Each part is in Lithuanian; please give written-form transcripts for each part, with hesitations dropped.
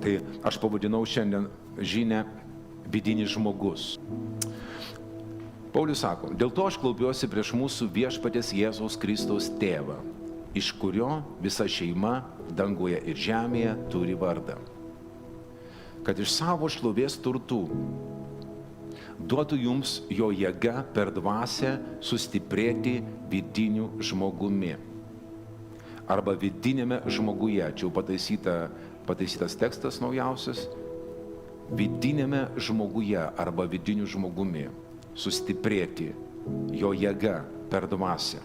Tai aš pavadinau šiandien žinią vidinis žmogus. Paulius sako, dėl to aš klaupiuosi prieš mūsų viešpaties Jėzaus Kristaus tėvą, iš kurio visa šeima danguje ir žemėje turi vardą, kad iš savo šlovės turtų duotų jums jo jėga per dvasią sustiprėti vidiniu žmogumi. Arba vidinėme žmoguje, čia jau pataisytas tekstas naujausias, vidinėme žmoguje arba vidiniu žmogumi sustiprėti jo jėga per dvasią.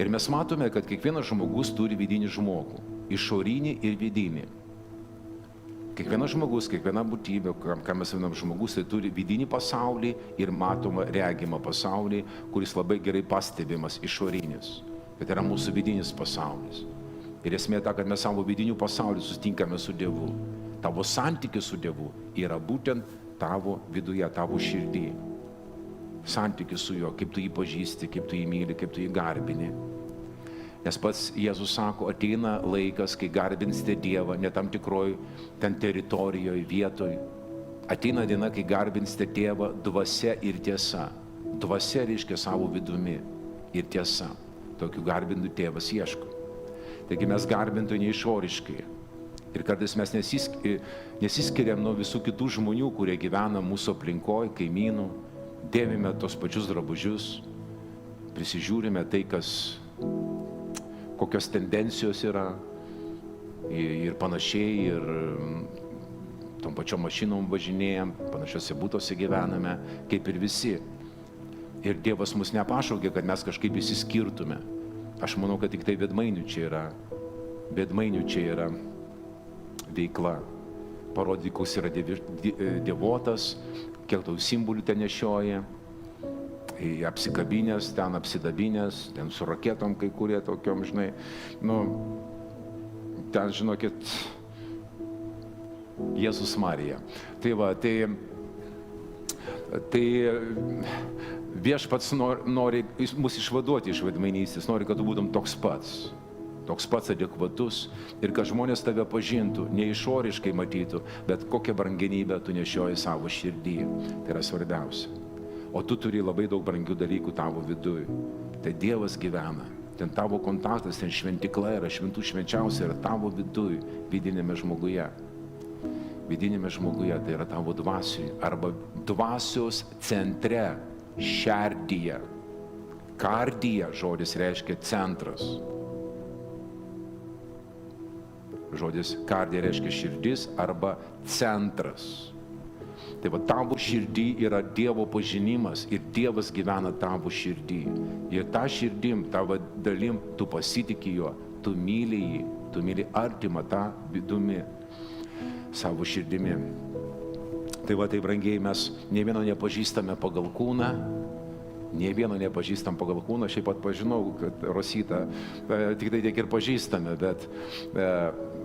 Ir mes matome, kad kiekvienas žmogus turi vidinį žmogų, išorinį ir vidinį. Kiekvienas žmogus, kiekviena būtybė, ką mes vadinam žmogus, tai turi vidinį pasaulį ir matomą regimą pasaulį, kuris labai gerai pastebimas išorinis. Bet yra mūsų vidinis pasaulis. Ir esmė ta, kad mes savo vidinių pasaulių susitinkame su Dievu. Tavo santykis su Dievu yra būtent tavo viduje, tavo širdį. Santykis su juo, kaip tu jį pažįsti, kaip tu jį myli, kaip tu jį garbini. Nes pats Jėzus sako, ateina laikas, kai garbinsite Dievą, ne tam tikroj ten teritorijoje, vietoje. Ateina diena, kai garbinsite Tėvą dvasia ir tiesa. Dvasia reiškia savo vidumi ir tiesa. Tokių garbintų Tėvas ieško. Taigi mes garbintų neišoriškai. Ir kartais mes nesiskiriam nuo visų kitų žmonių, kurie gyvena mūsų aplinkoje, kaimynų, dėvime tos pačius drabužius, prisižiūrime tai, kokios tendencijos yra ir panašiai, ir tom pačiom mašinom važinėjam, panašiose būtose gyvename, kaip ir visi. Ir Dievas mus nepašaukė, kad mes kažkaip išsiskirtume. Aš manau, kad tik tai veidmainių čia yra veikla. Parodyk, koks yra dievotas, kiek tau simbolių ten nešioja, apsikabinės, ten apsidabinės, ten su raketom kai kurie tokiom, žinai, ten, žinokit, Jėzus Marija. Tai va, tai viešpats nori mus išvaduoti iš veidmainystės, nori, kad tu būtum toks pats adekvatus ir kad žmonės tave pažintų, ne išoriškai matytų, bet kokią brangenybę tu nešioji savo širdį. Tai yra svarbiausia. O tu turi labai daug brangių dalykų tavo viduj. Tai Dievas gyvena. Ten tavo kontaktas, ten šventikla yra, šventų švenčiausia yra tavo viduj, vidinėme žmoguje. Vidinėme žmoguje, tai yra tavo dvasiui, arba dvasios centre, šerdyje. Kardija žodis reiškia centras. Žodis kardija reiškia širdis arba centras. Tai va, tavo širdį yra Dievo pažinimas ir Dievas gyvena tavo širdį. Ir tą širdim, tavo dalim, tu pasitiki juo, tu myli jį, tu myli artimą tą vidumi, savo širdimi. Tai va, tai brangiai, mes nė vieno nepažįstame pagal kūną, šiaip pat pažinau, kad Rosita, tik tai tiek ir pažįstame, bet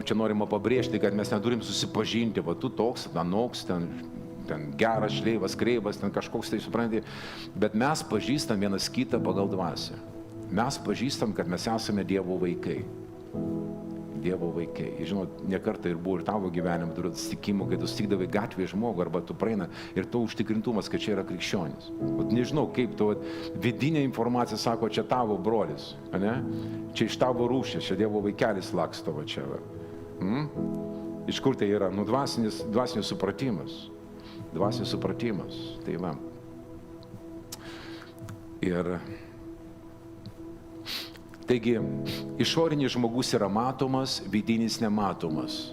čia norima pabrėžti, kad mes neturim susipažinti, va, tu toks, anoks, ten geras, šleivas, kreivas, ten kažkoks tai supranti, bet mes pažįstam vienas kitą pagal dvasią. Mes pažįstam, kad mes esame Dievo vaikai. Dievo vaikai. Ir žinot, ne kartą ir buvo ir tavo gyvenime turiu atsitikimų, kai tu sutikdavai gatvėje žmogų arba tu praeina ir to užtikrintumas, kad čia yra krikščionis. Nežinau, kaip tu vidinė informacija sako, čia tavo brolis, ne? Čia iš tavo rūšės, čia Dievo vaikelis laksto va čia. Iš kur tai yra? Dvasinis supratimas. Dvasinis supratimas. Tai va. Ir taigi, išorinis žmogus yra matomas, vidinis nematomas.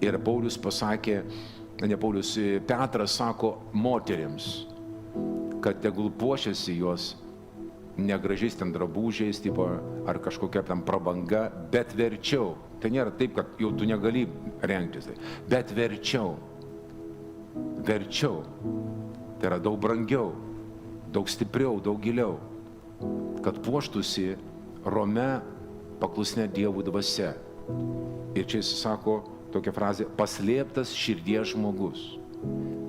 Ir Paulius pasakė, Petras sako moterims, kad tegul puošiasi jos negražiais ten drabužiais, tipo, ar kažkokia ten prabanga, bet verčiau. Tai nėra taip, kad jau tu negali rengtis, bet verčiau. Tai yra daug brangiau, daug stipriau, daug giliau, kad puoštųsi rome paklusne Dievų dvasia. Ir čia jis sako tokią frazę, paslėptas širdies žmogus.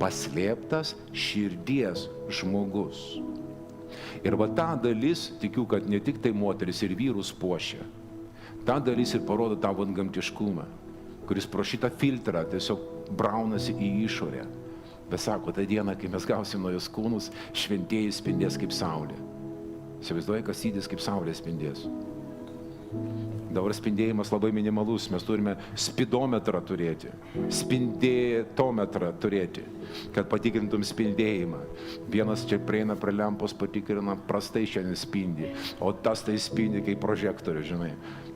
Paslėptas širdies žmogus. Ir va ta dalis, tikiu, kad ne tik tai moteris ir vyrus puošia, ta dalis ir parodo tavo antgamtiškumą. kuris pro šitą filtrą tiesiog braunasi į išorę. Bet sako, tą dieną, kai mes gausim naujus kūnus, šventieji spindės kaip saulė. Įsivaizduoji, kas įdės kaip saulė spindės. Dabar spindėjimas labai minimalus, mes turime spidometrą turėti, spindėtometrą turėti, kad patikrintum spindėjimą. Vienas čia prieina prie lempos, patikrina, prastai šiandien spindi, o tas tai spindi kaip prožektorius, žinai.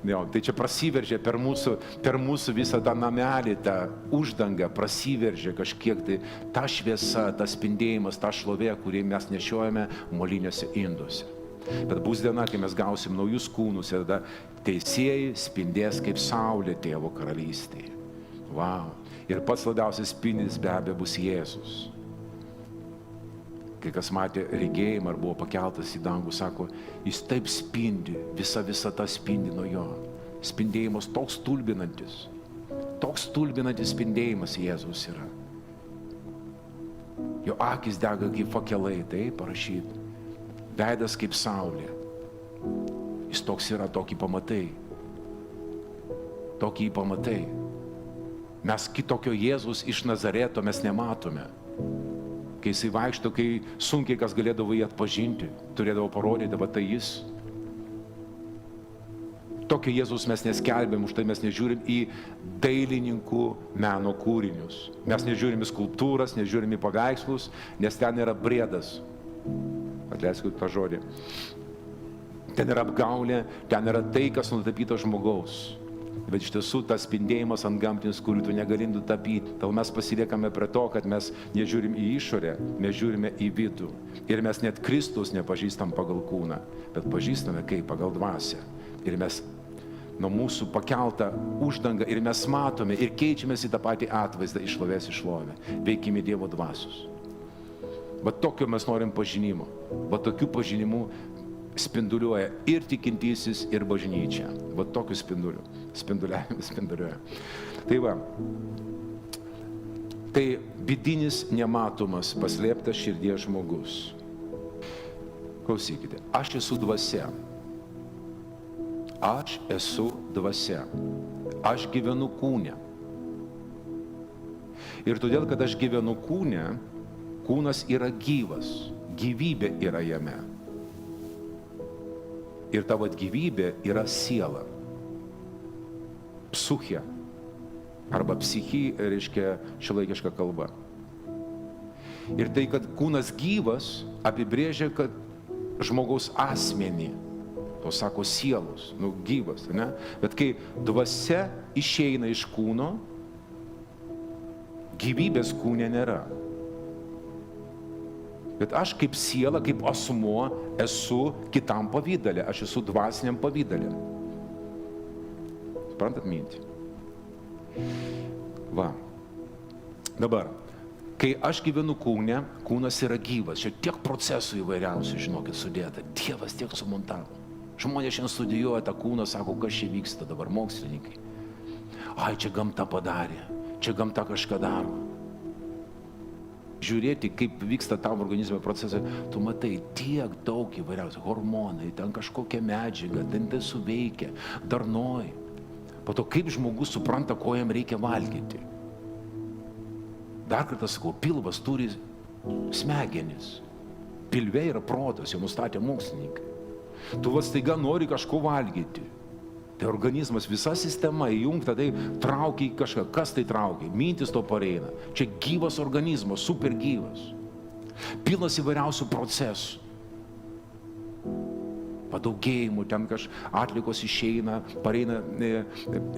Jo, tai čia prasiveržia per mūsų visą tą namelį, tą uždangą, prasiveržia kažkiek tai ta šviesa, tas spindėjimas, ta šlovė, kurį mes nešiojame moliniuose induose. Bet bus diena, kai mes gausim naujus kūnus ir tada teisėjai spindės kaip saulė Tėvo karalystėje. Vau. Ir pats labiausiai spindis be abejo bus Jėzus. Kai kas matė regėjimą ar buvo pakeltas į dangų, sako, jis taip spindi, visa ta spindi nuo jo. Spindėjimas toks stulbinantis spindėjimas Jėzus yra. Jo akis dega kaip fakelai, tai parašyta. Veidas kaip saulė. Jis toks yra, tokį pamatai. Mes kitokio Jėzus iš Nazareto mes nematome. Kai jisai vaikšto, kai sunkiai kas galėdavo jį atpažinti, turėdavo parodyti, va tai jis. Tokio Jėzus mes neskelbėm, už tai mes nežiūrim į dailininkų meno kūrinius. Mes nežiūrim į skulptūras, nežiūrim į paveikslus, nes ten yra briedas. Atleiskit tą žodį. Ten yra apgaulė, ten yra tai, kas nutapyta žmogaus. Bet iš tiesų tas spindėjimas antgamtinis, kurių tu negali nutapyti. Todėl mes pasiliekame prie to, kad mes nežiūrim į išorę, mes žiūrime į vidų. Ir mes net Kristus nepažįstam pagal kūną, bet pažįstame kaip pagal dvasią. Ir mes nuo mūsų pakeltą uždangą ir mes matome ir keičiamės į tą patį atvaizdą iš šlovės į šlovę. Veikimi Dievo dvasios. Va tokio mes norim pažinimo. Va tokių pažinimų spinduliuoja ir tikintysis, ir bažnyčia. Va tokių spinduliuoja. Tai va. Tai vidinis nematomas, paslėptas širdies žmogus. Klausykite, aš esu dvasia. Aš esu dvasia. Aš gyvenu kūne. Ir todėl, kad aš gyvenu kūne, kūnas yra gyvas, gyvybė yra jame. Ir tavo gyvybė yra siela. Psuchė. Arba psichi reiškia šiuolaikiška kalba. Ir tai, kad kūnas gyvas, apibrėžia, kad žmogaus asmenį, to sako sielos, gyvas, ne? Bet kai dvasia išeina iš kūno, gyvybės kūne nėra. Bet aš kaip siela, kaip asmuo esu kitam pavydale, aš esu dvasiniam pavydale. Suprantat mintį? Va. Dabar, kai aš gyvenu kūne, kūnas yra gyvas. Čia tiek procesų įvairiausių, žinokit, sudėta. Dievas tiek sumontavo. Žmonės šiandien studijuoja tą kūną, sako, kas čia vyksta dabar, mokslininkai. Ai, čia gamta padarė, čia gamta kažką daro. Žiūrėti, kaip vyksta tavo organizme procesai, tu matai tiek daug įvairiausių hormonai, ten kažkokia medžiaga, ten tai suveikia, darnoji. Po to, kaip žmogus supranta, ko jam reikia valgyti. Dar kartą sakau, pilvas turi smegenis. Pilve yra protas, jau nustatė mokslininkai. Tu vas staiga nori kažko valgyti. Tai organizmas, visa sistema įjungta, tai traukia į kažką. Kas tai traukia? Mintis to pareina. Čia gyvas organizmas, super gyvas. Pilnas įvairiausių procesų. Padaugėjimų, ten atlikos išeina, pareina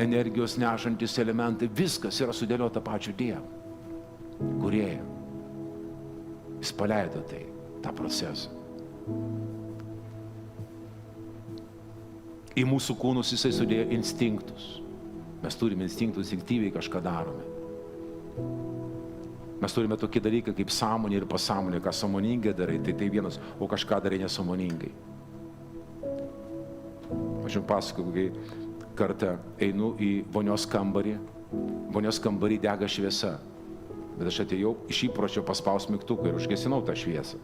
energijos nešantis elementai. Viskas yra sudėliota pačiu Dievu. Kūrėja. Jis paleido tai, tą procesą. Į mūsų kūnus jisai sudėjo instinktus. Mes turime instinktus, instinktyviai kažką darome. Mes turime tokį dalyką kaip sąmonė ir pasąmonė. Ką sąmoningai darai, tai vienas, o kažką darai nesąmoningai. Aš jums pasakoju, kai kartą einu į vonios kambarį. Vonios kambarį dega šviesa. Bet aš atėjau iš įpročio paspaus mygtuką ir užgesinau tą šviesą.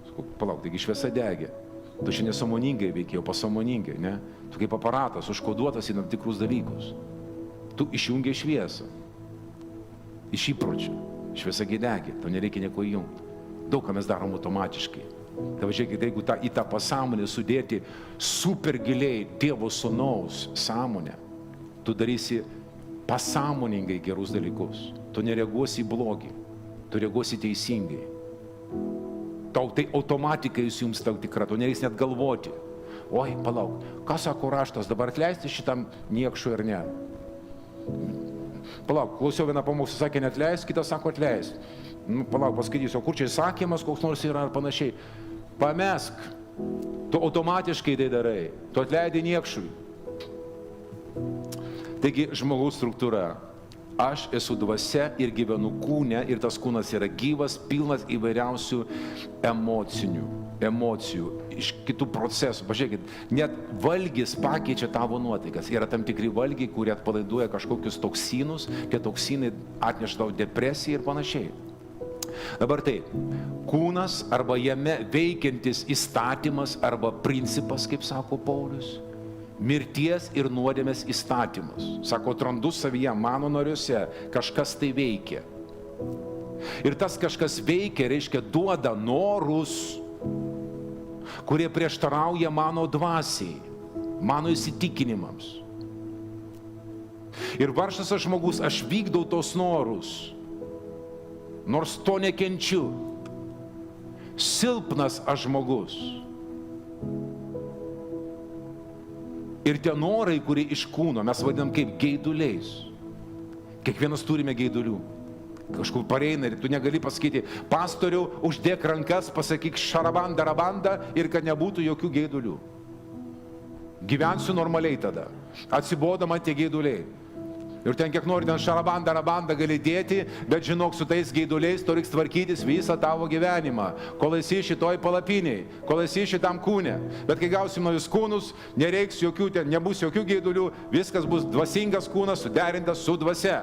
Sakau, palauk, taigi šviesa degė. Tu šiandien sąmoningai veikia, o pasąmoningai, ne? Tu kaip aparatas, užkoduotas į tam tikrus dalykus. tu išjungi šviesą. Iš įpročio. Šviesa degi, tau nereikia nieko įjungti. Daug ką mes darom automatiškai. Tai važiuokit, jeigu į tą pasąmonę sudėti super giliai Dievo Sūnaus sąmonę, tu darysi pasąmoningai gerus dalykus. Tu nereaguosi į blogį, tu reaguosi teisingai. Tau tai automatikai jums tau tikra, tu nereiks net galvoti. Oi, palauk, ką sako raštas, dabar atleisti šitam niekšui ar ne? Palauk, klausiau vieną pamokslą, sakė neatleis, kitas sako atleis. Palauk, paskaitysiu, o kur čia įsakymas, koks nors yra ar panašiai. Pamesk, tu automatiškai tai darai, tu atleidai niekšui. Taigi žmogaus struktūra. Aš esu dvasia ir gyvenu kūne ir tas kūnas yra gyvas, pilnas įvairiausių emocijų, iš kitų procesų. Pažiūrėkit, net valgis pakeičia tavo nuotaikas. Yra tam tikri valgiai, kurie atpalaiduoja kažkokius toksinus, tie toksinai atneša tau depresiją ir panašiai. Dabar tai, kūnas arba jame veikiantis įstatymas arba principas, kaip sako Paulius, mirties ir nuodėmės įstatymas. Sako, atrandu savyje, mano nariuose, kažkas tai veikia. Ir tas kažkas veikia, reiškia, duoda norus, kurie prieštarauja mano dvasiai, mano įsitikinimams. Ir vargšas aš žmogus, aš vykdau tos norus, nors to nekenčiu. Silpnas aš žmogus. Ir tie norai, kurie iš kūno, mes vadinam kaip geiduliais. Kiekvienas turime geidulių. Kažkur pareina ir tu negali pasakyti, pastoriau, uždėk rankas, pasakyk šarabandą, rabandą ir kad nebūtų jokių geidulių. Gyvensiu normaliai tada. Atsibodo man tie geiduliai. Ir ten kiek nori, ten šarabandą, rabandą gali dėti, bet žinok, su tais geiduliais tu reiks tvarkytis visą tavo gyvenimą, kol esi šitoj palapiniai, kol esi šitam kūne. Bet kai gausim naujus kūnus, nereiks jokių, ten nebus jokių geidulių, viskas bus dvasingas kūnas, suderintas su dvasia.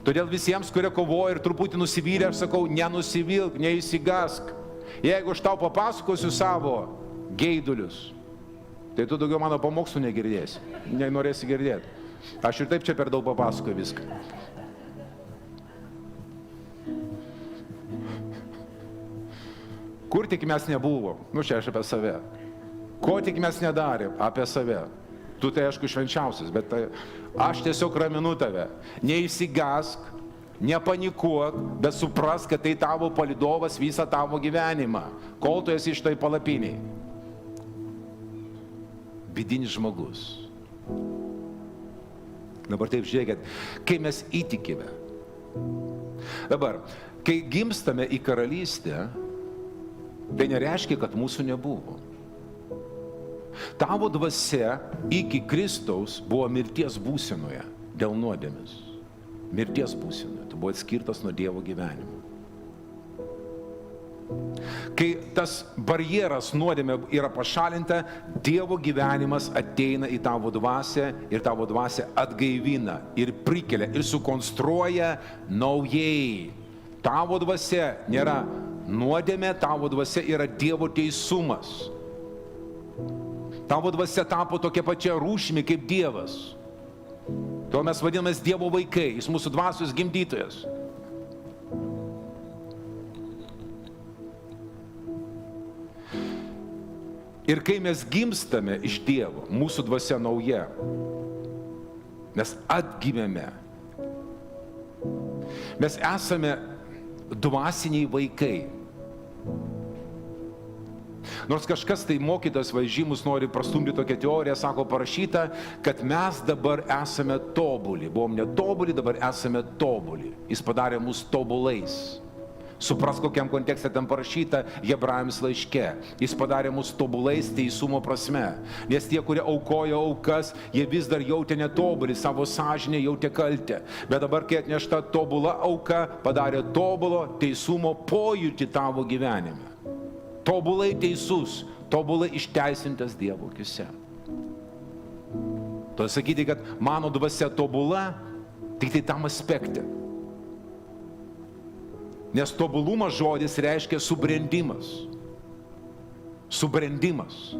Todėl visiems, kurie kovoja ir truputį nusivylę, aš sakau, nenusivilk, neįsigask. Jeigu aš tau papasakosiu savo geidulius, tai tu daugiau mano pamokslų negirdėsi, nenorėsi girdėti. Aš ir taip čia per daug papasakoju viską. Kur tik mes nebuvo, čia aš apie save. Ko tik mes nedarėm, apie save. Tu tai aišku švenčiausias, bet tai, aš tiesiog raminu tave. Neįsigask, nepanikuok, bet suprask, kad tai tavo palydovas visą tavo gyvenimą, kol tu esi šitoj palapiniai. Vidinis žmogus. Dabar taip žiūrėkit, kai mes įtikime. Dabar, kai gimstame į karalystę, tai nereiškia, kad mūsų nebuvo. Tavo dvasia iki Kristaus buvo mirties būsenoje dėl nuodėmės. Mirties būsenoje. Tu buvo atskirtas nuo Dievo gyvenimo. Kai tas barjeras nuodėmė yra pašalinta, Dievo gyvenimas ateina į tavo dvasią ir tavo dvasią atgaivina ir prikelia ir sukonstruoja naujai. Tavo dvasia nėra nuodėmė, tavo dvasia yra Dievo teisumas. Tavo dvasia tapo tokia pačia rūšimi kaip Dievas. Tuo mes vadinamės Dievo vaikai, jis mūsų dvasios gimdytojas. Ir kai mes gimstame iš Dievo, mūsų dvasia nauja, mes atgimėme. Mes esame dvasiniai vaikai. Nors kažkas tai mokytas varžymus nori prastumdyti tokią teoriją, sako parašyta, kad mes dabar esame tobuli. Buvom netobuli, dabar esame tobuli. Jis padarė mus tobulais. Supras, kokiam kontekste ten parašyta Hebrajams laiške. Jis padarė mus tobulais teisumo prasme. Nes tie, kurie aukojo aukas, jie vis dar jautė netobulį, savo sąžinę jautė kaltę. Bet dabar, kai atnešta tobula auka, padarė tobulo teisumo pojūtį tavo gyvenime. Tobulai teisus, tobulai išteisintas Dievo akyse. Tu sakyti, kad mano dvasia tobula, tik tai tam aspekte. Nes tobulumas žodis reiškia subrendimas. Subrendimas.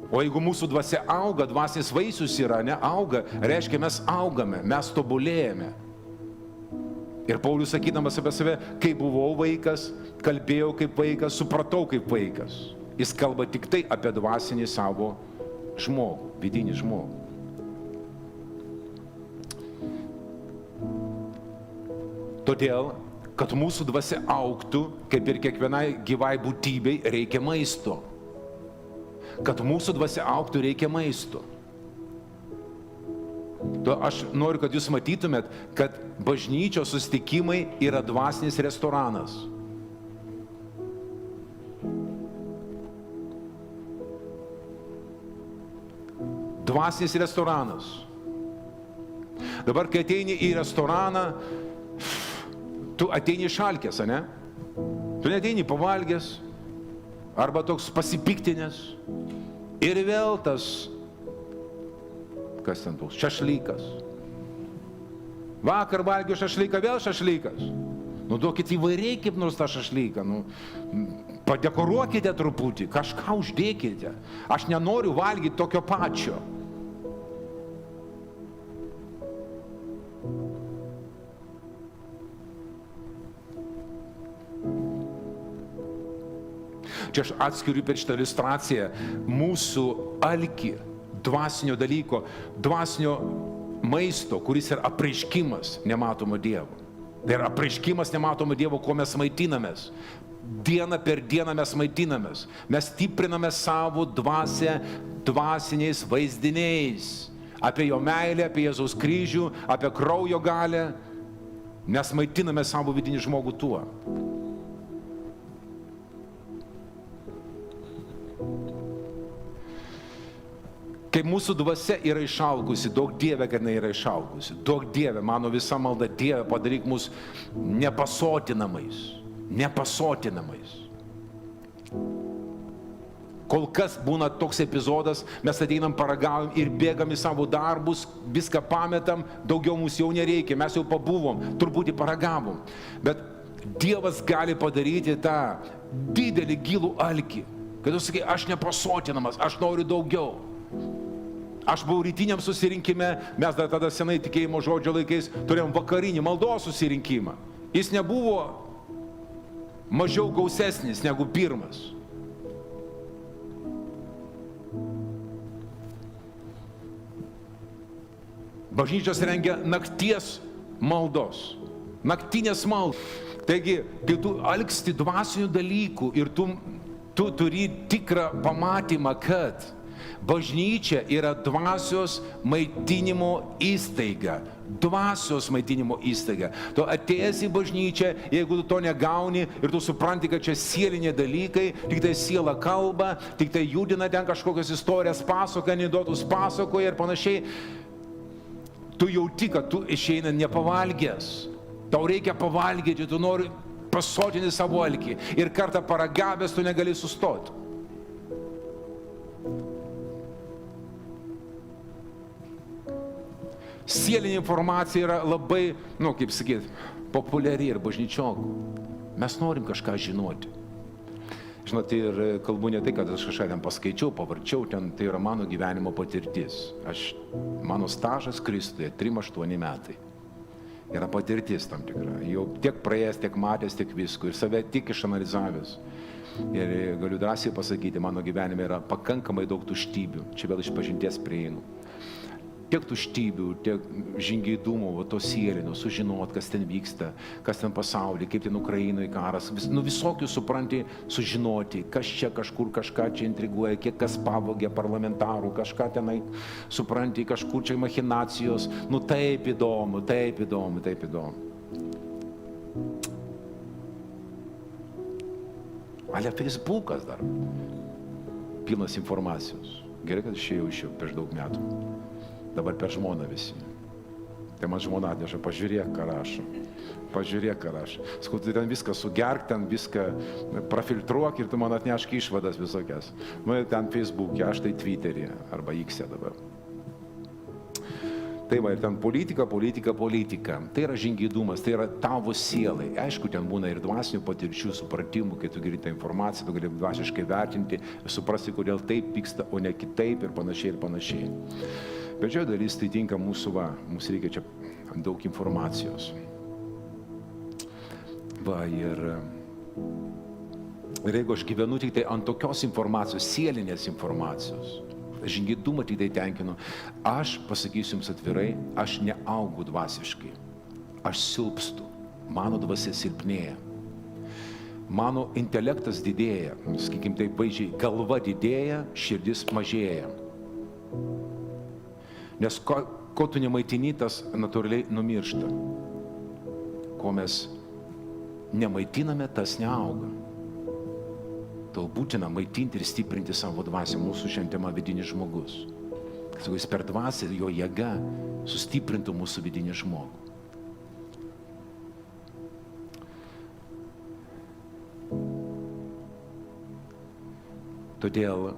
O jeigu mūsų dvasia auga, dvasinis vaisius yra, neauga, reiškia mes augame, mes tobulėjame. Ir Paulius sakydamas apie save, kai buvau vaikas, kalbėjau kaip vaikas, supratau kaip vaikas. Jis kalba tik tai apie dvasinį savo žmogų, vidinį žmogų. Todėl, kad mūsų dvasia augtų, kaip ir kiekvienai gyvai būtybei, reikia maisto. Kad mūsų dvasia augtų, reikia maisto. Aš noriu, kad jūs matytumėt, kad bažnyčios susitikimai yra dvasinis restoranas. Dvasinis restoranas. Dabar, kai ateini į restoraną, tu ateini šalkės, ne? Tu neateini pavalgęs, arba toks pasipiktinęs. Ir vėl tas, kas ten toks, šašlykas. Vakar valgiau šašlyką, vėl šašlykas. Nu, duokit įvairiai kaip nors tą šašlyką. Nu, padekoruokite truputį, kažką uždėkite. Aš nenoriu valgyti tokio pačio. Čia aš atskiriu per šitą iliustraciją mūsų alkį, dvasinio dalyko, dvasinio maisto, kuris yra apreiškimas nematomo Dievo. Tai yra apreiškimas nematomo Dievo, kuo mes maitinamės. Dieną per dieną mes maitinamės. Mes stipriname savo dvasią dvasiniais vaizdiniais. Apie jo meilę, apie Jėzaus kryžių, apie kraujo galią. Mes maitiname savo vidinį žmogų tuo. Kai mūsų dvasia yra išaugusi, daug Dieve, kad jinai yra išaugusi. Daug Dieve, mano visa malda, Dieve, padaryk mus nepasotinamais. Nepasotinamais. Kol kas būna toks epizodas, mes ateinam, paragaujam ir bėgam į savo darbus, viską pametam, daugiau mūsų jau nereikia, mes jau pabuvom, truputį paragavom. Bet Dievas gali padaryti tą didelį gilų alkį. Kad tu sakai, aš nepasotinamas, aš noriu daugiau. Aš buvau rytiniam susirinkime, mes dar tada senai tikėjimo žodžio laikais turėjom vakarinį maldos susirinkimą. Jis nebuvo mažiau gausesnis negu pirmas. Bažnyčios rengia nakties maldos, naktinės maldos. Taigi, kai tu alksti dvasinių dalykų ir tu turi tikrą pamatymą, kad bažnyčia yra dvasios maitinimo įstaiga. Dvasios maitinimo įstaiga. Tu atėjęs į bažnyčią, jeigu tu to negauni ir tu supranti, kad čia sieliniai dalykai, tik tai siela kalba, tik tai judina ten kažkokios istorijas, pasakoja, anekdotus pasakoja ir panašiai, tu jauti, kad tu išeina nepavalgęs. Tau reikia pavalgyti, tu nori pasotinti savo alkį. Ir kartą paragavęs tu negali sustoti. Sielinė informacija yra labai, kaip sakyti, populiari ir bažnyčiokų. Mes norim kažką žinoti. Žinot, ir kalbu ne tai, kad aš kažką ten paskaičiau, pavarčiau, tai yra mano gyvenimo patirtis. Mano stažas Kristuje 3-8 metai. Yra patirtis tam tikra. Jau tiek praėjęs, tiek matęs, tiek visko. Ir save tik išanalizavęs. Ir galiu drąsiai pasakyti, mano gyvenime yra pakankamai daug tuštybių. Čia vėl iš pažinties prieinu. Tiek tuštybių, tiek žingeidumo, to sielinio, sužinot, kas ten vyksta, kas ten pasaulyje, kaip ten Ukrainoje karas, visokių supranti, sužinoti, kas čia kažkur kažką čia intriguoja, kiek kas pavogė parlamentarų, kažką tenai supranti, kažkur čia machinacijos, taip įdomu, taip įdomu, taip įdomu. Ale Facebookas dar pilnas informacijos. Gerai, kad išėjau iš jo prieš daug metų. Dabar per žmoną visi. Tai man žmona atneša, pažiūrėk, ką rašo. Pažiūrėk, ką rašo. Sakau, tai ten viską sugerk, ten viską prafiltruok ir tu man atnešk išvadas visokias. Ten Facebook'e, aš tai Twitter'e arba X'e dabar. Tai va, ir ten politika. Tai yra žingeidumas, tai yra tavo sielai. Aišku, ten būna ir dvasinių patirčių, supratimų, kai tu geri tą informaciją, tu gali dvasiškai vertinti, suprasti, kodėl taip vyksta, o ne kitaip ir panašiai. Bet čia dalis tai tinka mūsų, mums reikia čia daug informacijos. Va, ir jeigu aš gyvenu tik tai ant tokios informacijos, sielinės informacijos, žingeidumą tik tai tenkinu, aš pasakysiu jums atvirai, aš neaugu dvasiškai, aš silpstu, mano dvasia silpnėja, mano intelektas didėja, sakykim taip vaizdžiai, galva didėja, širdis mažėja. Nes ko tu nemaitini, tas natūraliai numiršta. Ko mes nemaitiname, tas neauga. Tol būtina maitinti ir stiprinti savo dvasią. Mūsų šiandien tema vidinis žmogus. Sakau, jis per dvasią ir jo jėga sustiprintų mūsų vidinį žmogų. Todėl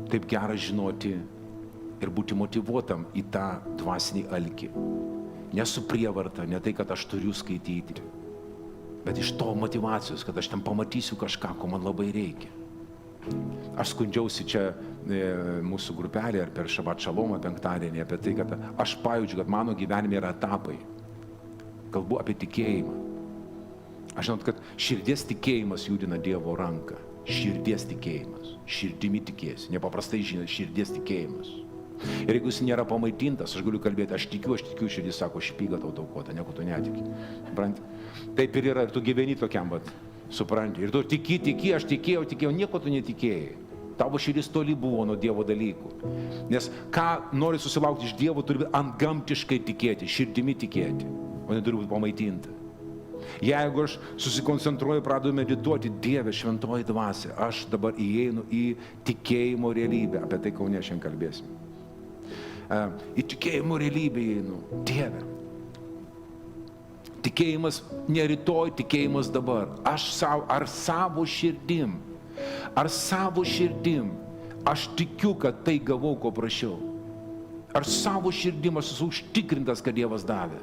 taip gera žinoti ir būti motyvuotam į tą dvasinį alkį. Ne su prievarta, ne tai, kad aš turiu skaityti, bet iš to motyvacijos, kad aš ten pamatysiu kažką, ko man labai reikia. Aš skundžiausi čia mūsų grupelė ar per Šabat Šalomą penktadienį apie tai, kad aš pajaučiu, kad mano gyvenime yra etapai. Kalbu apie tikėjimą. Aš žinau, kad širdies tikėjimas judina Dievo ranką. Širdies tikėjimas. Širdimi tikėsi. Nepaprastai žinai, širdies tikėjimas. Ir jeigu jis nėra pamaitintas, aš galiu kalbėti, aš tikiu, širdis sako, špyga tau taukota, nieko tu netiki. Supranti? Taip ir yra, ir tu gyveni tokiam, supranti. Ir tu tiki, aš tikėjau, nieko tu netikėjai. Tavo širdis toli buvo nuo Dievo dalykų. Nes ką nori susilaukti iš Dievo, turi antgamtiškai tikėti, širdimi tikėti, o neturi būti pamaitinta. Jeigu aš susikoncentruoju, pradedu medituoti, Dieve, šventoji dvasia, aš dabar įeinu į tikėjimo realybę, apie tai Kaune šiandien kalbėsim. Į tikėjimo realybę įeinu, Dieve. Tikėjimas ne rytoj, tikėjimas dabar. Ar savo širdim, aš tikiu, kad tai gavau, ko prašiau. Ar savo širdim aš esu užtikrintas, kad Dievas davė.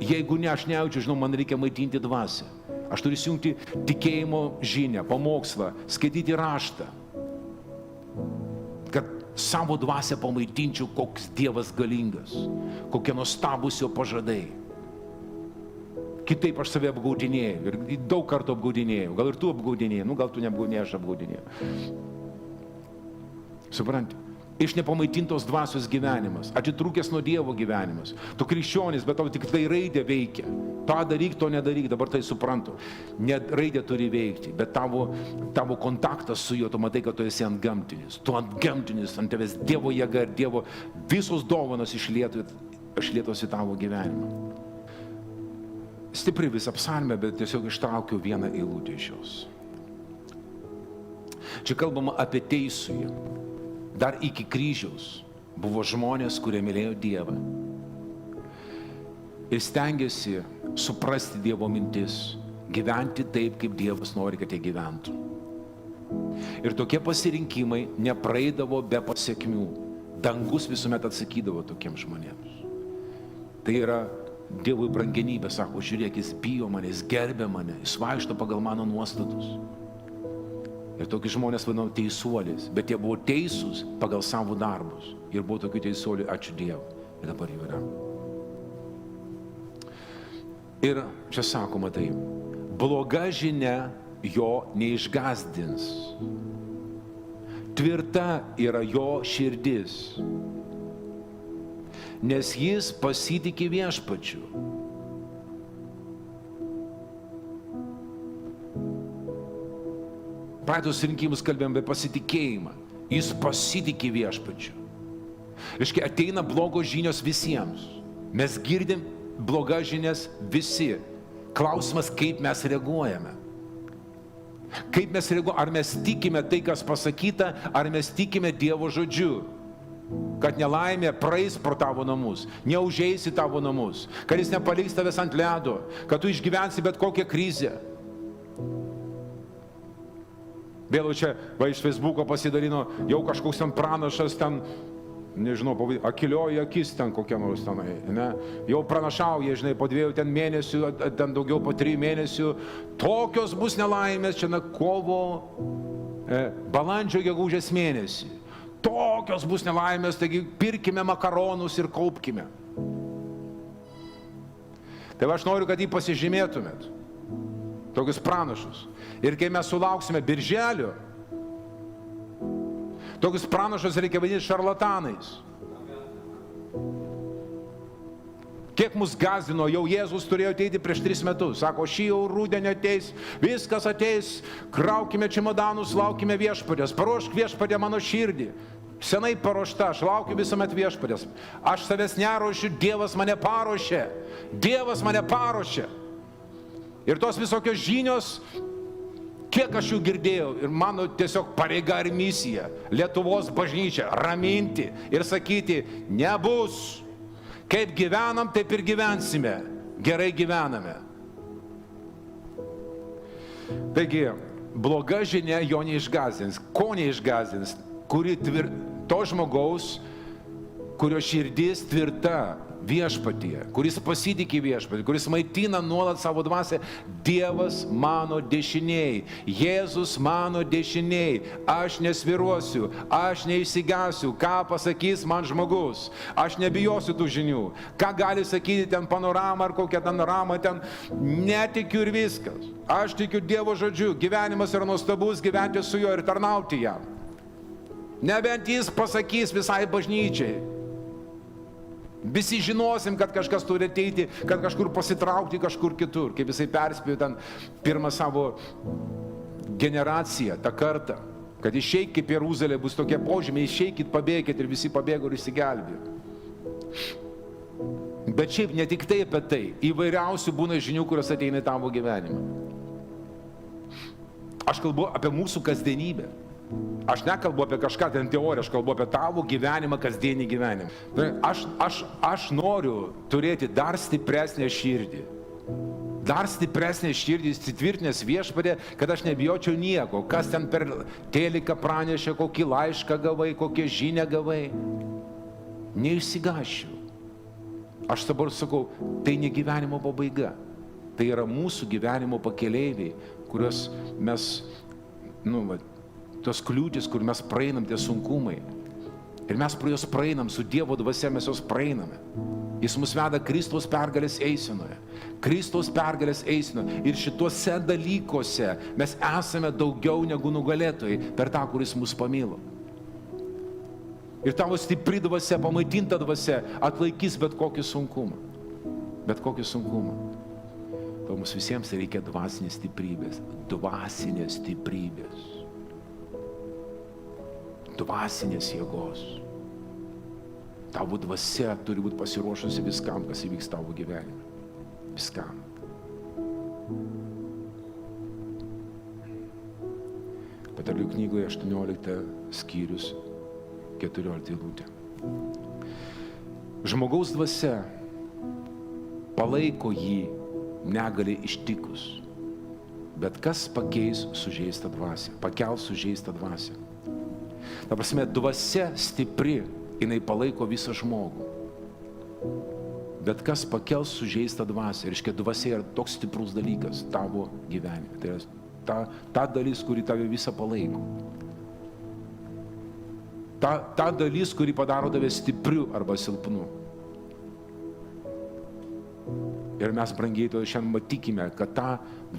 Jeigu ne, aš nejaučiu, žinau, man reikia maitinti dvasią. Aš turiu įsijungti tikėjimo žinią, pamokslą, skaityti raštą, kad savo dvasią pamaitinčiau, koks Dievas galingas, kokie nuostabūs jo pažadai. Kitaip aš save apgaudinėjau ir daug kartų apgaudinėjau. Gal ir tu apgaudinėjai, gal tu neapgaudinėjai, aš apgaudinėjau. Supranti? Iš nepamaitintos dvasios gyvenimas, atitrūkęs nuo Dievo gyvenimas. Tu krikščionis, bet tau tik tai raidė veikia. tą daryk, to nedaryk, dabar tai suprantu. Ne raidė turi veikti, bet tavo kontaktas su juo, tu matai, kad tu esi antgamtinis. Tu antgamtinis, ant tavęs Dievo jėga ir Dievo visos dovanos išlietos į tavo gyvenimą. Stipri visą psalmę, bet tiesiog ištraukiau vieną eilutę iš jos. Čia kalbama apie teisųjį. Dar iki kryžiaus buvo žmonės, kurie mylėjo Dievą ir stengiasi suprasti Dievo mintis, gyventi taip, kaip Dievas nori, kad jie gyventų. Ir tokie pasirinkimai nepraeidavo be pasiekmių. Dangus visuomet atsakydavo tokiems žmonėms. Tai yra Dievui brangenybė, sako, žiūrėk, jis bijo mane, jis gerbė mane, jis vaikšto pagal mano nuostatus. Ir tokie žmonės vadinami teisuoliais, bet jie buvo teisūs pagal savo darbus. Ir buvo tokių teisuolių, ačiū Dievui. Ir dabar jų yra. Ir čia sakoma tai, bloga žinia jo neišgazdins. Tvirta yra jo širdis, nes jis pasitiki viešpačiu. Praeitus rinkimus kalbėjom apie pasitikėjimą. Jis pasitiki viešpačiu. Reiškia, ateina blogos žinios visiems. Mes girdim blogas žinias visi. Klausimas, kaip mes reaguojame. Kaip mes reaguojame? Ar mes tikime tai, kas pasakyta, ar mes tikime Dievo žodžiu? Kad nelaimė praeis pro tavo namus, neužeis į tavo namus, kad jis nepaliks tavęs ant ledo, kad tu išgyvensi bet kokią krizę. Vėl čia, iš Facebooko pasidalino, jau kažkoks ten pranašas ten nežinau, akilioji akis ten kokia nors tenai, ne? Jau pranašauja, žinai, po 2 ten mėnesių, ten daugiau po 3 mėnesių, tokios bus nelaimės, čia kovo, balandžio, gegužės mėnesį. Tokios bus nelaimės, taigi pirkime makaronus ir kaupkime. Tai aš noriu, kad jį pasižymėtumėt, tokius pranašus. Ir kai mes sulauksime birželio, tokius pranašus reikia vadinti šarlatanais. Kiek mus gazdino, jau Jėzus turėjo ateiti prieš 3 metus. Sako, šį jau rudenį ateis, viskas ateis, kraukime čemodanus, laukime viešpatės, paruošk viešpatė mano širdį. Senai paruošta, aš laukiu visuomet viešpatės. Aš savęs neruošiu, Dievas mane paruošė. Dievas mane paruošė. Ir tos visokios žinios, kiek aš jų girdėjau, ir mano tiesiog pareiga ir misija Lietuvos bažnyčią raminti ir sakyti, nebus. Kaip gyvenam, taip ir gyvensime. Gerai gyvename. Taigi, bloga žinia jo neišgąsdins. Ko neišgąsdins? To žmogaus, kurio širdis tvirta viešpatyje, kuris pasitikė viešpatį, kuris maitina nuolat savo dvasią. Dievas mano dešiniai, Jėzus mano dešiniai, aš nesviruosiu, aš neišsigąsiu, ką pasakys man žmogus, aš nebijosiu tų žinių, ką gali sakyti ten panorama ar kokia ten rama, ten netikiu ir viskas. Aš tikiu Dievo žodžiu, gyvenimas yra nuostabus, gyventi su juo ir tarnauti jam. Nebent jis pasakys visai bažnyčiai. Visi žinosim, kad kažkas turi ateiti, kad kažkur pasitraukti kažkur kitur. Kaip jisai perspėjo ten pirmą savo generaciją, tą kartą, kad išeik kaip Jeruzalė, bus tokie požymiai, išeikit, pabėgit, ir visi pabėgo ir išsigelbėjo. Bet šiaip ne tik tai apie tai, įvairiausių būna žinių, kurios ateina į tavo gyvenimą. Aš kalbu apie mūsų kasdienybę. Aš nekalbu apie kažką ten teoriją, aš kalbu apie tavo gyvenimą, kasdienį gyvenimą. Aš noriu turėti dar stipresnę širdį. Dar stipresnę širdį, įsitvirtinęs viešpatie, kad aš nebijočiau nieko. Kas ten per teliką pranešė, kokį laišką gavai, kokią žinią gavai. Neišsigąsčiau. Aš dabar sakau, tai ne gyvenimo pabaiga. Tai yra mūsų gyvenimo pakeleiviai, kuriuos mes, tos kliūtis, kur mes praeinam, tie sunkumai. Ir mes pro juos praeinam, su Dievo dvasia mes juos praeiname. Jis mus veda Kristaus pergalės eisenoje. Kristaus pergalės eisenoje. Ir šituose dalykuose mes esame daugiau negu nugalėtojai per tą, kuris mus pamilo. Ir tavo stipri dvasia, pamaitinta dvasia atlaikys bet kokį sunkumą. Bet kokį sunkumą. To mums visiems reikia dvasinės stiprybės. Dvasinės stiprybės. Dvasinės jėgos. Tavo dvasia turi būti pasiruošusi viskam, kas įvyks tavo gyvenime. Viskam. Patarlių knygoje 18 skyrius 14 eilutė. Žmogaus dvasia palaiko jį negali ištikus. Bet kas pakeis sužeistą dvasią? Pakels sužeistą dvasią. Ta prasme, dvasia stipri, jinai palaiko visą žmogų. Bet kas pakels sužeistą dvasią? Reiškia, dvasia yra toks stiprus dalykas tavo gyvenime. Tai yra ta dalis, kuri tave visą palaiko. Ta dalis, kuri padaro tave stipriu arba silpnu. Ir mes, brangiai, to šiandien matykime, kad tą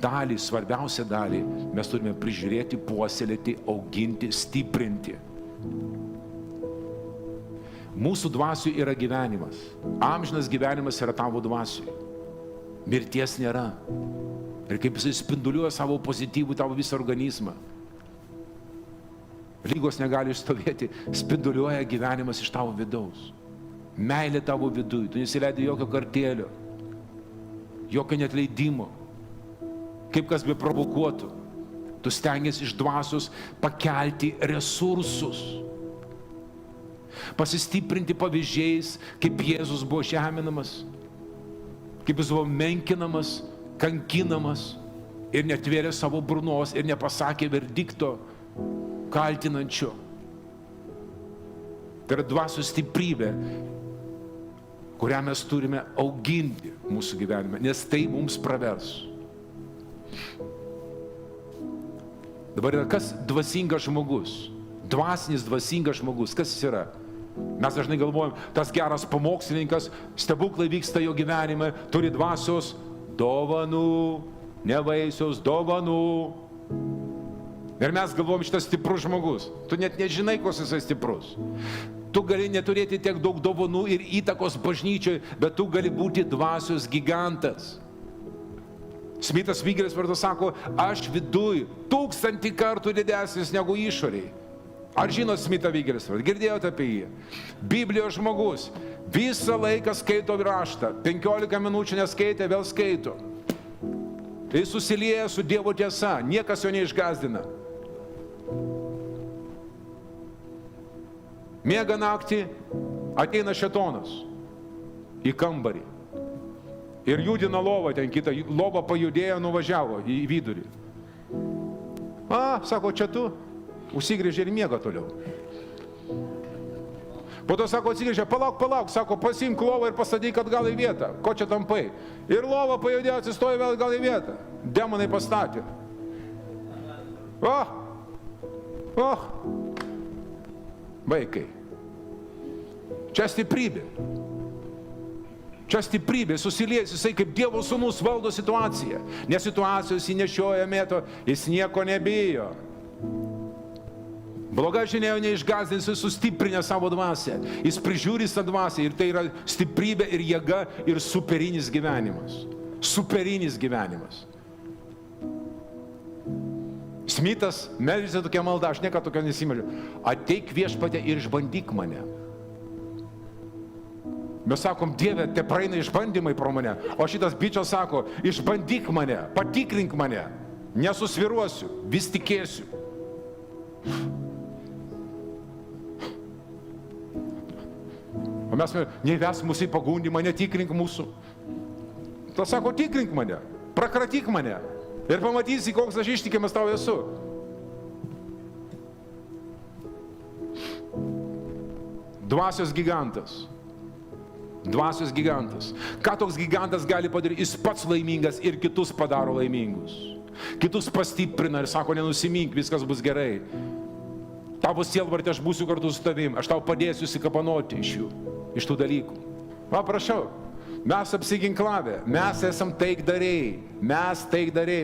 dalį, svarbiausią dalį, mes turime prižiūrėti, puoselėti, auginti, stiprinti. Mūsų dvasių yra gyvenimas. Amžinas gyvenimas yra tavo dvasiui. Mirties nėra. Ir kaip jisai spinduliuoja savo pozityvų tavo visą organizmą. Lygos negali išstovėti, spinduliuoja gyvenimas iš tavo vidaus. Meilė tavo viduje, tu nesileidai jokio kartėlio. Jokio netleidimo, kaip kas be provokuotų. Tu stengiasi iš dvasios pakelti resursus, pasistiprinti pavyzdžiais, kaip Jėzus buvo žeminamas, kaip jis buvo menkinamas, kankinamas ir netvėrė savo burnos ir nepasakė verdikto kaltinančio. Tai yra dvasios stiprybė, kurią mes turime auginti mūsų gyvenime, nes tai mums pravers. Dabar yra kas dvasingas žmogus? Dvasinis dvasingas žmogus. Kas jis yra? Mes dažnai galvojam, tas geras pamokslininkas, stebuklai vyksta jo gyvenime, turi dvasios dovanų, ne vaisiaus dovanų. Ir mes galvojam, šitas stiprus žmogus. Tu net nežinai, koks jisai stiprus. Tu gali neturėti tiek daug dovanų ir įtakos bažnyčiai, bet tu gali būti dvasios gigantas. Smithas Wigglesworthas sako, aš viduj 1000 kartų didesnis negu išoriai. Ar žinot Smithą Wigglesworthą? Girdėjote apie jį? Biblijos žmogus. Visą laiką skaito raštą. 15 minučių neskaitė, vėl skaito. Jis susilieja su Dievo tiesa. Niekas jo neišgazdina. Miega naktį, ateina šėtonas į kambarį. Ir judina lovą ten kitą. Lova pajudėjo, nuvažiavo į vidurį. Sako, čia tu. Užsigrėžė ir miega toliau. Po to sako, atsigrėžė, palauk, sako, pasiimk lovą ir pastatyk atgal į vietą. Ko čia tampai? Ir lova pajudėjo, atsistojo vėl atgal į vietą. Demonai pastatė. Vaikai. Čia stiprybė. Čia stiprybė, susiliejęs, jisai kaip Dievo sūnus valdo situaciją. Nes situacijos jį nešioja mėto, jis nieko nebijo. Bloga žinia jo neišgazdins, jis sustiprinę savo dvasę. Jis prižiūri tą dvasę ir tai yra stiprybė ir jėga ir superinis gyvenimas. Superinis gyvenimas. Smithas meldžiasi tokia malda, aš niekada tokia nesimeldžiu. Ateik viešpatie ir išbandyk mane. Mes sakom, Dieve, te praeina išbandymai pro mane. O šitas bičias sako, išbandyk mane, patikrink mane. Nesusviruosiu, vis tikėsiu. O mes neįves mūsų į pagundimą, netikrink mūsų. Tas sako, tikrink mane, prakratyk mane ir pamatysi, koks aš ištikimas tau esu. Dvasios gigantas. Dvasios gigantas. Ką toks gigantas gali padaryti? Jis pats laimingas ir kitus padaro laimingus. Kitus pastiprina ir sako, nenusimink, viskas bus gerai. Tavo sielvartė, aš būsiu kartu su tavim, aš tau padėsiu įsikapanoti iš jų, iš tų dalykų. Prašau, mes apsiginklavę, mes esam taikdariai,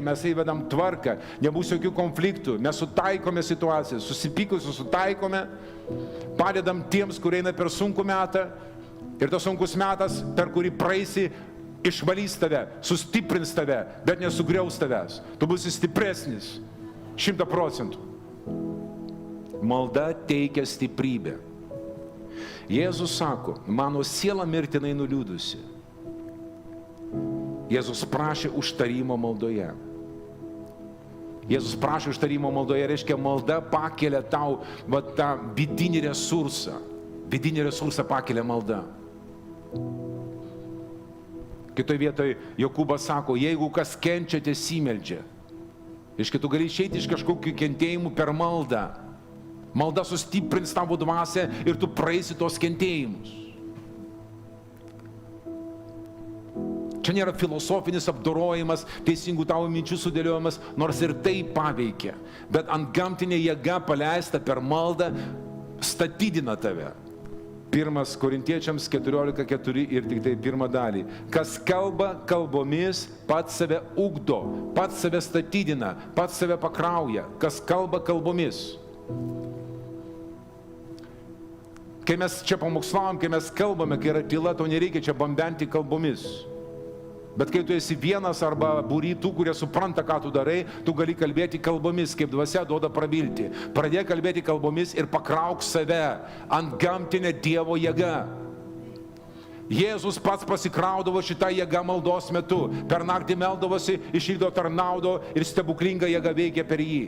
mes įvedam tvarką, nebus jokių konfliktų, mes sutaikome situaciją, susipykusius sutaikome, padedam tiems, kurie eina per sunkų metą ir tas sunkus metas, per kurį praeisi, išvalys tave, sustiprins tave, bet nesugriaus tavęs. Tu būsi stipresnis, 100%. Malda teikia stiprybę. Jėzus sako, mano siela mirtinai nuliūdusi. Jėzus prašė užtarimo maldoje. Jėzus prašė užtarimo maldoje, reiškia, malda pakelia tau tą vidinį resursą. Vidinį resursą pakelia malda. Kitoje vietoje Jokūbas sako, jeigu kas kenčia, tesimeldžia. Reiškia, tu gali išeiti iš kažkokių kentėjimų per maldą. Malda sustiprins tavo dvasę ir tu praeisi tos kentėjimus. Čia nėra filosofinis apdorojimas, teisingų tavo minčių sudėliojimas, nors ir tai paveikia. Bet antgamtinė jėga paleista per maldą statydina tave. 1 Korintiečiams 14:4 ir tik tai pirmą dalį. Kas kalba kalbomis, pats save ugdo, pats save statydina, pats save pakrauja. Kas kalba kalbomis. Kai mes čia pamokslavom, kai mes kalbame, kai yra tyla, tau nereikia čia bambenti kalbomis. Bet kai tu esi vienas arba būry tų, kurie supranta, ką tu darai, tu gali kalbėti kalbomis, kaip dvasia duoda prabilti. Pradėk kalbėti kalbomis ir pakrauk save antgamtinę Dievo jėgą. Jėzus pats pasikraudavo šitą jėgą maldos metu. Per naktį meldavosi, iš ryto tarnaudavo ir stebuklinga jėga veikia per jį.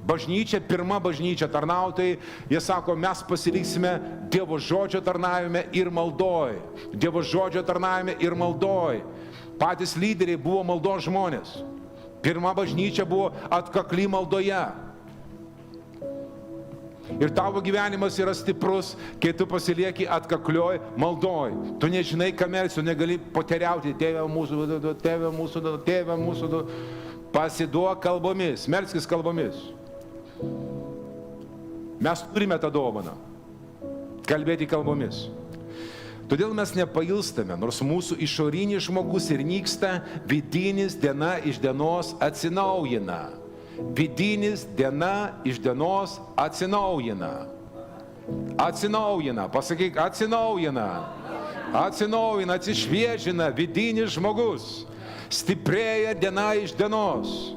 Bažnyčia, pirma bažnyčia tarnautojai, jie sako, mes pasiliksime Dievo žodžio tarnavime ir maldoj. Dievo žodžio tarnavime ir maldoj. Patys lyderiai buvo maldos žmonės. Pirma bažnyčia buvo atkakli maldoje. Ir tavo gyvenimas yra stiprus, kai tu pasilieki atkaklioj maldoj. Tu nežinai, ką melsi, negali poteriauti, tėve mūsų, tėve mūsų, tėve mūsų. Pasiduok kalbomis, melskis kalbomis. Mes turime tą dovaną. Kalbėti kalbomis. Todėl mes nepailstame, nors mūsų išorinis žmogus ir nyksta, vidinis diena iš dienos atsinaujina. Vidinis diena iš dienos atsinaujina. Atsinaujina, pasakyk, atsinaujina. Atsinaujina, atsišviežina vidinis žmogus. Stiprėja diena iš dienos.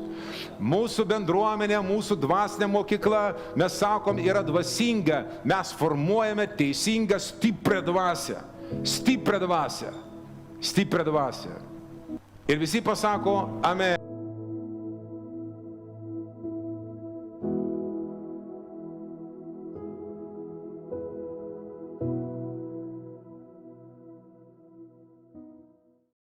Mūsų bendruomenė, mūsų dvasinė mokykla, mes sakom, yra dvasinga. Mes formuojame teisingą stiprią dvasią. Stiprią dvasią. Stiprią dvasią. Ir visi pasako, amen.